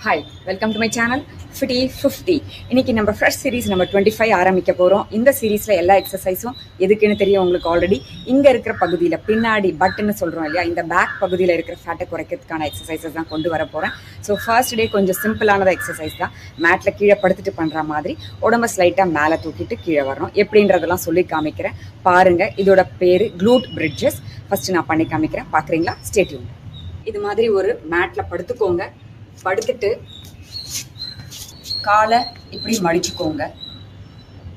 Hi, welcome to my channel fifty 50. இன்னைக்கு நம்ம fresh series number 25 ஆரம்பிக்க போகிறோம். இந்த சீரீஸில் எல்லா எக்ஸசைஸும் எதுக்குன்னு தெரியும் உங்களுக்கு ஆல்ரெடி. இங்கே இருக்கிற பகுதியில் பின்னாடி பட்டுன்னு சொல்கிறோம் இல்லையா, இந்த பேக் பகுதியில் இருக்கிற ஃபேட்டை குறைக்கிறதுக்கான எக்ஸசைசஸ் தான் கொண்டு வர போகிறேன். ஸோ ஃபர்ஸ்ட் டே கொஞ்சம் சிம்பிளானதாக எக்ஸசைஸ் தான். மேட்டில் கீழே படுத்துட்டு பண்ணுற மாதிரி உடம்பை ஸ்லைட்டாக மேலே தூக்கிட்டு கீழே வரணும். எப்படின்றதெல்லாம் சொல்லி காமிக்கிறேன் பாருங்கள். இதோட பேர் க்ளூட் பிரிட்ஜஸ். ஃபஸ்ட்டு நான் பண்ணி காமிக்கிறேன், பார்க்குறீங்களா? Stay tune. இது மாதிரி ஒரு மேட்டில் படுத்துக்கோங்க. படுத்துட்டு காலை இப்படி மடிச்சுக்கோங்க.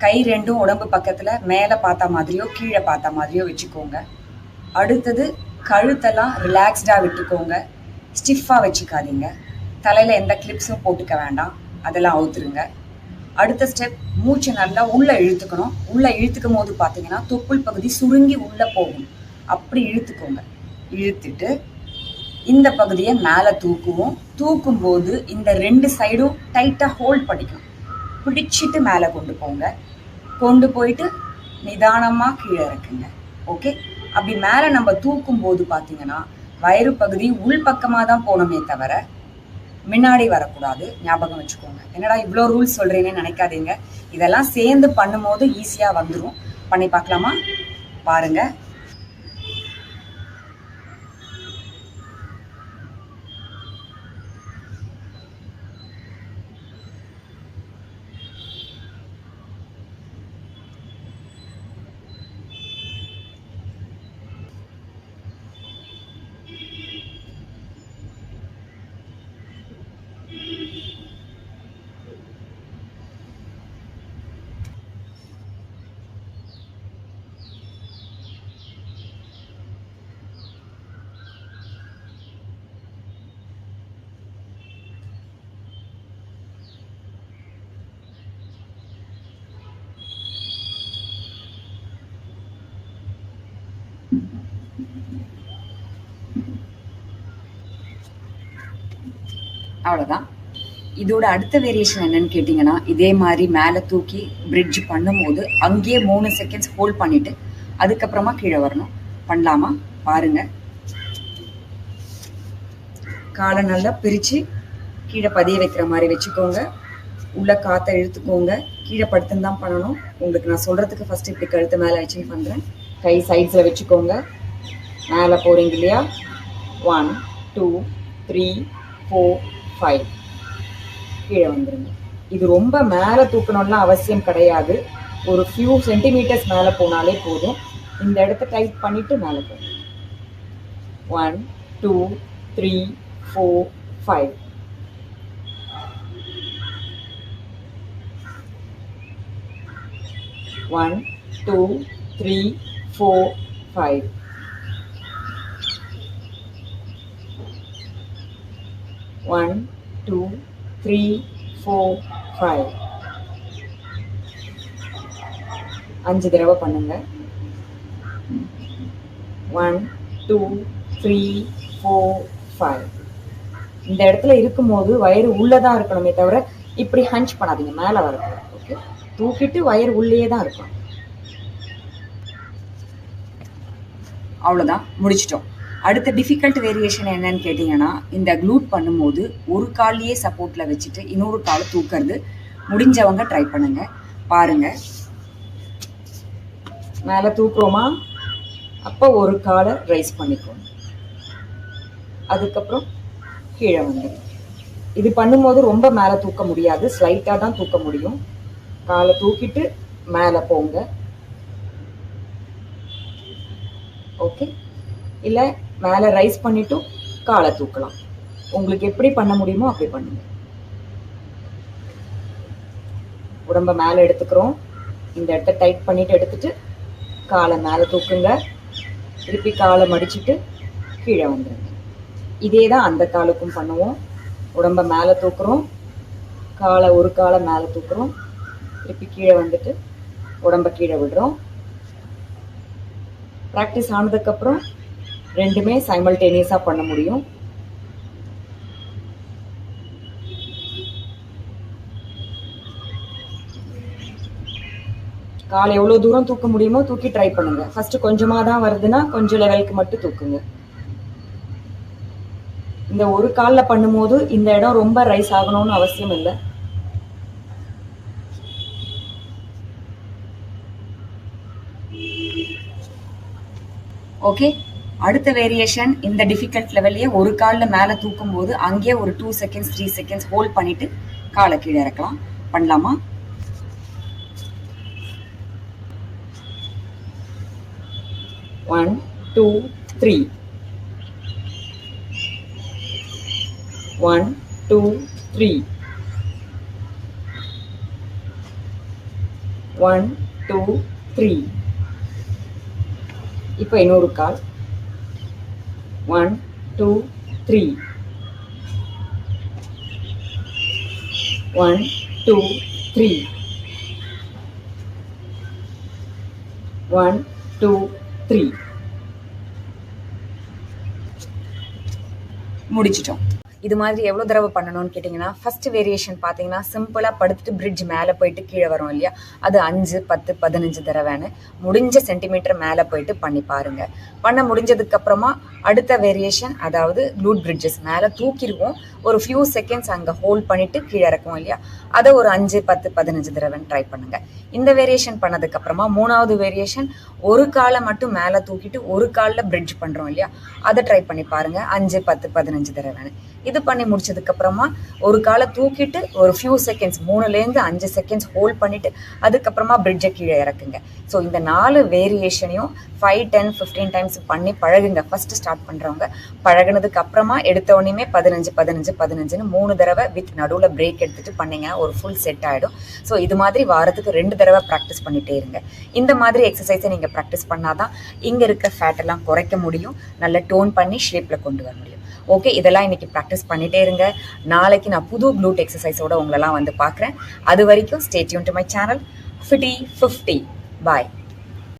கை ரெண்டும் உடம்பு பக்கத்தில் மேலே பார்த்த மாதிரியோ கீழே பார்த்த மாதிரியோ வச்சுக்கோங்க. அடுத்தது கழுத்தெல்லாம் ரிலாக்ஸ்டாக விட்டுக்கோங்க. ஸ்டிஃபாக வச்சுக்காதீங்க. தலையில் எந்த கிளிப்ஸும் போட்டுக்க வேண்டாம், அதெல்லாம் அவுத்துருங்க. அடுத்த ஸ்டெப், மூச்சை நல்லா உள்ளே இழுத்துக்கணும். உள்ளே இழுத்துக்கும் போது பார்த்தீங்கன்னா தொப்புள் பகுதி சுருங்கி உள்ளே போகும். அப்படி இழுத்துக்கோங்க. இழுத்துட்டு இந்த பகுதியை மேலே தூக்குவோம். தூக்கும் போது இந்த ரெண்டு சைடும் டைட்டாக ஹோல்ட் பண்ணிக்கணும். பிடிச்சிட்டு மேலே கொண்டு போங்க. கொண்டு போயிட்டு நிதானமாக கீழே இருக்குங்க. ஓகே, அப்படி மேலே நம்ம தூக்கும் போது பார்த்தீங்கன்னா வயிறு பகுதி உள் பக்கமாக தான் போகணுமே தவிர முன்னாடி வரக்கூடாது. ஞாபகம் வச்சுக்கோங்க. என்னடா இவ்வளோ ரூல்ஸ் சொல்கிறேன்னு நினைக்காதீங்க. இதெல்லாம் சேர்ந்து பண்ணும்போது ஈஸியாக வந்துடும். பண்ணி பார்க்கலாமா? பாருங்கள். அவ்வளோதான். இதோட அடுத்த வேரியேஷன் என்னன்னு கேட்டிங்கன்னா, இதே மாதிரி மேலே தூக்கி பிரிட்ஜ் பண்ணும்போது அங்கேயே 3 செகண்ட்ஸ் ஹோல்ட் பண்ணிவிட்டு அதுக்கப்புறமா கீழே வரணும். பண்ணலாமா? பாருங்கள். காலை நல்லா பிரித்து கீழே பதிய வைக்கிற மாதிரி வச்சுக்கோங்க. உள்ளே காற்றை இழுத்துக்கோங்க. கீழே படுத்துன்னு தான் பண்ணணும். உங்களுக்கு நான் சொல்கிறதுக்கு ஃபஸ்ட்டு இப்படி கழுத்து மேலே வச்சுன்னு பண்ணுறேன். கை சைட்ஸில் வச்சுக்கோங்க. மேலே போகிறீங்க இல்லையா? 1 2 3 4 5 கீழே வந்துடுங்க. இது ரொம்ப மேலே தூக்கணும்லாம் அவசியம் கிடையாது. ஒரு ஃபியூ சென்டிமீட்டர்ஸ் மேலே போனாலே போதும். இந்த இடத்த டைட் பண்ணிவிட்டு மேலே போகும். 1 2 3 4 5 1 2 3 4 5 1 2 3 4 5 5 தடவை பண்ணுங்க. 1 2 3 4 5 இந்த இடத்துல இருக்கும்போது வயிறு உள்ளதான் இருக்கணுமே தவிர இப்படி ஹஞ்ச் பண்ணாதீங்க, மேலே வரக்கூடாது. ஓகே, தூக்கிட்டு வயிறு உள்ளே தான் இருக்கும். அவ்வளோதான், முடிச்சிட்டோம். அடுத்த டிஃபிகல்ட் வேரியேஷன் என்னன்னு கேட்டிங்கன்னா, இந்த க்ளூட் பண்ணும்போது ஒரு காலையே சப்போர்ட்டில் வச்சுட்டு இன்னொரு காலை தூக்கிறது. முடிஞ்சவங்க ட்ரை பண்ணுங்க. பாருங்கள். மேலே தூக்குறோமா, அப்போ ஒரு காலை ரைஸ் பண்ணிக்கோங்க. அதுக்கப்புறம் கீழே வந்துடும். இது பண்ணும்போது ரொம்ப மேலே தூக்க முடியாது, ஸ்லைட்டாக தான் தூக்க முடியும். காலை தூக்கிட்டு மேலே போங்க. ஓகே, இல்லை மேலே ரைஸ் பண்ணிவிட்டும் காலை தூக்கலாம். உங்களுக்கு எப்படி பண்ண முடியுமோ அப்படி பண்ணுங்க. உடம்பை மேலே எடுத்துக்கிறோம். இந்த இடத்த டைட் பண்ணிவிட்டு எடுத்துட்டு காலை மேலே தூக்குங்க. திருப்பி காலை மடிச்சுட்டு கீழே வந்துடுங்க. இதே தான் அந்த காலுக்கும் பண்ணுவோம். உடம்பை மேலே தூக்குறோம், காலை ஒரு காலை மேலே தூக்குறோம், திருப்பி கீழே வந்துட்டு உடம்பை கீழே விடுறோம். ப்ராக்டிஸ் ஆனதுக்கப்புறம் ரெண்டுமே சைமல்டேனியஸாக பண்ண முடியும். காலை எவ்வளோ தூரம் தூக்க முடியுமோ தூக்கி ட்ரை பண்ணுங்கள். ஃபஸ்ட்டு கொஞ்சமாக தான் வருதுன்னா கொஞ்சம் லெவலுக்கு மட்டும் தூக்குங்க. இந்த ஒரு காலில் பண்ணும்போது இந்த இடம் ரொம்ப ரைஸ் ஆகணும்னு அவசியம் இல்லை. ஓகே, அடுத்த வேரியேஷன் இந்த டிஃபிகல்ட் லெவல்லையே ஒரு காலில் மேலே தூக்கும் போது அங்கேயே ஒரு 2 செகண்ட்ஸ் 3 செகண்ட்ஸ் ஹோல்ட் பண்ணிட்டு காலை கீழே இறக்கலாம். பண்ணலாமா? ஒன் 2 3 1 2 3 1 2 3. இப்போ இன்னொரு கால் 1 2 3 1 2 3 1 2 3. முடிச்சிட்டோம். இது மாதிரி எவ்வளோ தடவை பண்ணணும்னு கேட்டிங்கன்னா, ஃபஸ்ட்டு வேரியேஷன் பார்த்தீங்கன்னா சிம்பிளாக படுத்துட்டு பிரிட்ஜ் மேலே போயிட்டு கீழே வரும் இல்லையா, அது 5 10 15 தடவைன்னு முடிஞ்ச சென்டிமீட்டர் மேலே போயிட்டு பண்ணி பாருங்கள். பண்ண முடிஞ்சதுக்கப்புறமா அடுத்த வேரியேஷன், அதாவது க்ளூட் பிரிட்ஜஸ் மேலே தூக்கிடுவோம், ஒரு ஃபியூ செகண்ட்ஸ் அங்கே ஹோல்ட் பண்ணிவிட்டு கீழே இறக்குவோம் இல்லையா, அதை ஒரு 5 10 15 தடவைன்னு ட்ரை பண்ணுங்கள். இந்த வேரியேஷன் பண்ணதுக்கப்புறமா மூணாவது வேரியேஷன் ஒரு காலை மட்டும் மேலே தூக்கிட்டு ஒரு காலில் பிரிட்ஜ் பண்ணுறோம் இல்லையா, அதை ட்ரை பண்ணி பாருங்கள் 5 10 15 தடவைன்னு. இது பண்ணி முடிச்சதுக்கப்புறமா ஒரு காலை தூக்கிட்டு ஒரு ஃபியூ செகண்ட்ஸ் 3லேருந்து 5 செகண்ட்ஸ் ஹோல்ட் பண்ணிவிட்டு அதுக்கப்புறமா பிரிட்ஜை கீழே இறக்குங்க. ஸோ இந்த 4 வேரியேஷனையும் 5 10 15 டைம்ஸ் பண்ணி பழகுங்க. ஃபஸ்ட்டு ஸ்டார்ட் பண்ணுறவங்க பழகினதுக்கு அப்புறமா எடுத்தவொடனே 15 15 15ன்னு 3 தடவை வித் நடுவில் பிரேக் எடுத்துகிட்டு பண்ணிங்கன்னா ஒரு ஃபுல் செட் ஆகிடும். ஸோ இது மாதிரி வாரத்துக்கு 2 தடவை ப்ராக்டிஸ் பண்ணிகிட்டே இருங்க. இந்த மாதிரி எக்ஸசைஸை நீங்கள் ப்ராக்டிஸ் பண்ணாதான் இங்கே இருக்க ஃபேட்டெல்லாம் குறைக்க முடியும், நல்ல டோன் பண்ணி ஷேப்பில் கொண்டு வர முடியும். ஓகே, இதெல்லாம் இன்னைக்கு ப்ராக்டிஸ் பண்ணிட்டே இருங்க. நாளைக்கு நான் புது க்ளூட் எக்ஸசைஸோட உங்களெல்லாம் வந்து பார்க்குறேன். அது வரைக்கும் stay tune to my channel FITTY50. Bye.